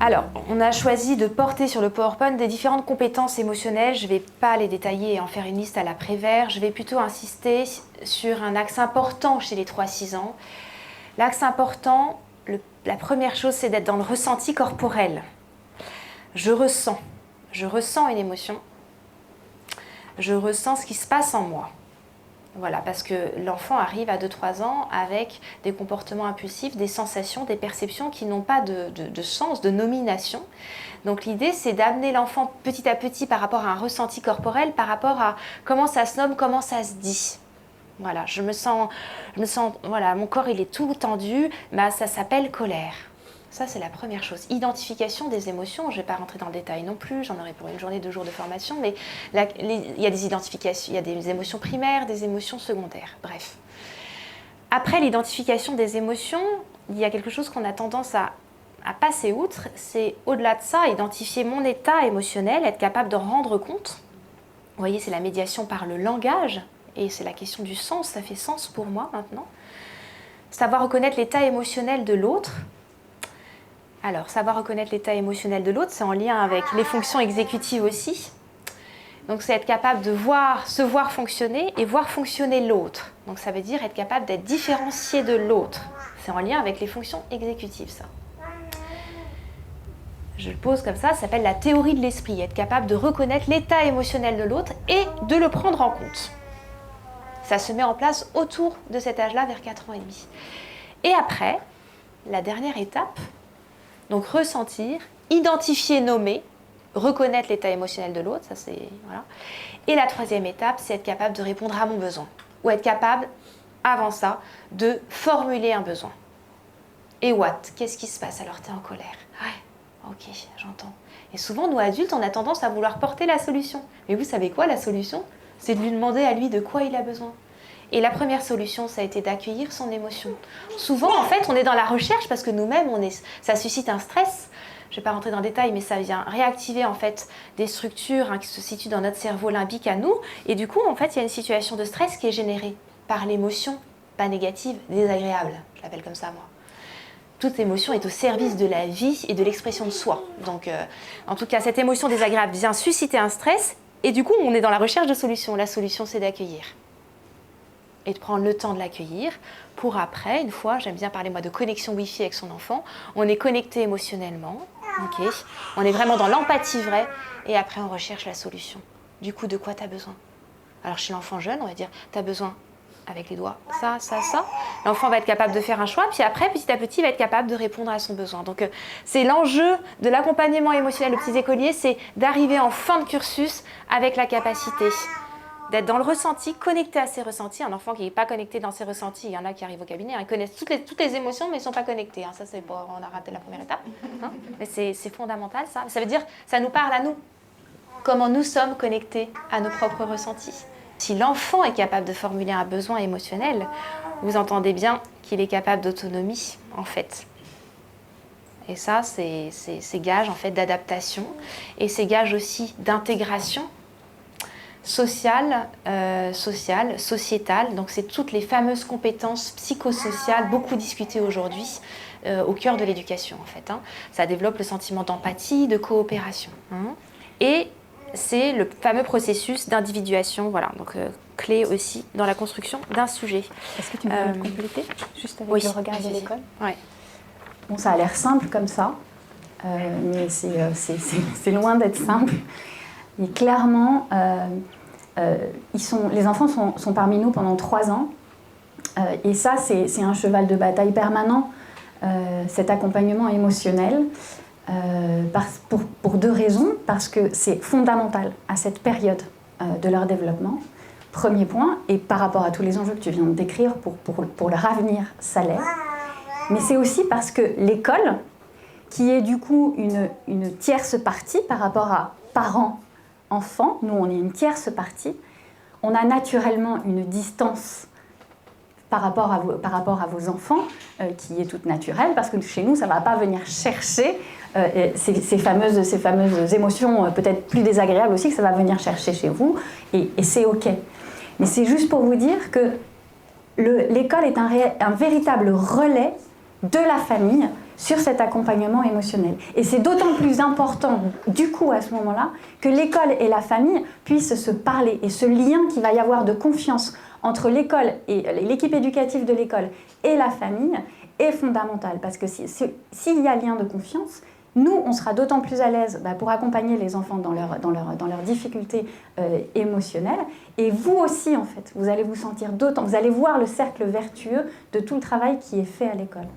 Alors, on a choisi de porter sur le PowerPoint des différentes compétences émotionnelles. Je ne vais pas les détailler et en faire une liste à la Prévert. Je vais plutôt insister sur un axe important chez les 3-6 ans. L'axe important, la première chose, c'est d'être dans le ressenti corporel. Je ressens une émotion. Je ressens ce qui se passe en moi. Voilà, parce que l'enfant arrive à 2-3 ans avec des comportements impulsifs, des sensations, des perceptions qui n'ont pas de sens, de nomination. Donc l'idée, c'est d'amener l'enfant petit à petit par rapport à un ressenti corporel, par rapport à comment ça se nomme, comment ça se dit. Voilà, je me sens, voilà, mon corps il est tout tendu, bah, ça s'appelle colère. Ça, c'est la première chose. Identification des émotions. Je ne vais pas rentrer dans le détail non plus. J'en aurai pour une journée, 2 jours de formation. Mais il y a des identifications, il y a des émotions primaires, des émotions secondaires. Bref. Après l'identification des émotions, il y a quelque chose qu'on a tendance à passer outre. C'est au-delà de ça, identifier mon état émotionnel, être capable d'en rendre compte. Vous voyez, c'est la médiation par le langage. Et c'est la question du sens. Ça fait sens pour moi maintenant. Savoir reconnaître l'état émotionnel de l'autre. Alors, savoir reconnaître l'état émotionnel de l'autre, c'est en lien avec les fonctions exécutives aussi. Donc, c'est être capable de se voir fonctionner et voir fonctionner l'autre. Donc, ça veut dire être capable d'être différencié de l'autre. C'est en lien avec les fonctions exécutives, ça. Je le pose comme ça s'appelle la théorie de l'esprit. Être capable de reconnaître l'état émotionnel de l'autre et de le prendre en compte. Ça se met en place autour de cet âge-là, vers 4 ans et demi. Et après, la dernière étape, donc ressentir, identifier, nommer, reconnaître l'état émotionnel de l'autre, ça c'est voilà. Et la troisième étape, c'est être capable de répondre à mon besoin, ou être capable, avant ça, de formuler un besoin. Et what? Qu'est-ce qui se passe? Alors t'es en colère. Ouais, ok, j'entends. Et souvent, nous adultes, on a tendance à vouloir porter la solution. Mais vous savez quoi, la solution? C'est de lui demander à lui de quoi il a besoin. Et la première solution, ça a été d'accueillir son émotion. Souvent, en fait, on est dans la recherche parce que nous-mêmes, ça suscite un stress. Je ne vais pas rentrer dans le détail, mais ça vient réactiver en fait des structures qui se situent dans notre cerveau limbique à nous. Et du coup, en fait, il y a une situation de stress qui est générée par l'émotion, pas négative, désagréable. Je l'appelle comme ça, moi. Toute émotion est au service de la vie et de l'expression de soi. Donc, en tout cas, cette émotion désagréable vient susciter un stress. Et du coup, on est dans la recherche de solutions. La solution, c'est d'accueillir. Et de prendre le temps de l'accueillir pour après, une fois, j'aime bien parler moi de connexion Wi-Fi avec son enfant, on est connecté émotionnellement, okay, on est vraiment dans l'empathie vraie, et après on recherche la solution. Du coup, de quoi tu as besoin? Alors chez l'enfant jeune, on va dire, tu as besoin avec les doigts, ça, ça, ça. L'enfant va être capable de faire un choix, puis après, petit à petit, il va être capable de répondre à son besoin. Donc c'est l'enjeu de l'accompagnement émotionnel aux petits écoliers, c'est d'arriver en fin de cursus avec la capacité d'être dans le ressenti, connecté à ses ressentis. Un enfant qui n'est pas connecté dans ses ressentis, il y en a qui arrivent au cabinet, ils connaissent toutes les émotions, mais ils ne sont pas connectés. Ça, c'est pour, on a raté la première étape. Mais c'est fondamental, ça. Ça veut dire, ça nous parle à nous. Comment nous sommes connectés à nos propres ressentis. Si l'enfant est capable de formuler un besoin émotionnel, vous entendez bien qu'il est capable d'autonomie, en fait. Et ça, c'est gage, en fait, d'adaptation. Et c'est gage aussi d'intégration sociale, sociétale. Donc c'est toutes les fameuses compétences psychosociales, beaucoup discutées aujourd'hui, au cœur de l'éducation en fait. Ça développe le sentiment d'empathie, de coopération. Et c'est le fameux processus d'individuation, voilà, donc clé aussi dans la construction d'un sujet. Est-ce que tu peux me compléter, juste avec oui, le regard de l'école? Oui. Bon, ça a l'air simple comme ça, mais c'est loin d'être simple. Et clairement, les enfants sont parmi nous pendant 3 ans. Et ça, c'est un cheval de bataille permanent, cet accompagnement émotionnel, pour 2 raisons. Parce que c'est fondamental à cette période de leur développement, premier point, et par rapport à tous les enjeux que tu viens de décrire pour leur avenir, ça l'est. Mais c'est aussi parce que l'école, qui est du coup une tierce partie par rapport à parents, enfants, nous on est une tierce partie, on a naturellement une distance par rapport à vos enfants qui est toute naturelle, parce que chez nous ça ne va pas venir chercher ces fameuses émotions peut-être plus désagréables aussi, que ça va venir chercher chez vous, et c'est ok. Mais c'est juste pour vous dire que l'école est un véritable relais de la famille sur cet accompagnement émotionnel. Et c'est d'autant plus important, du coup, à ce moment-là, que l'école et la famille puissent se parler. Et ce lien qu'il va y avoir de confiance entre l'école et l'équipe éducative de l'école et la famille est fondamental. Parce que s'il y a lien de confiance, nous, on sera d'autant plus à l'aise pour accompagner les enfants dans leurs difficultés émotionnelles. Et vous aussi, en fait, vous allez vous sentir d'autant, vous allez voir le cercle vertueux de tout le travail qui est fait à l'école.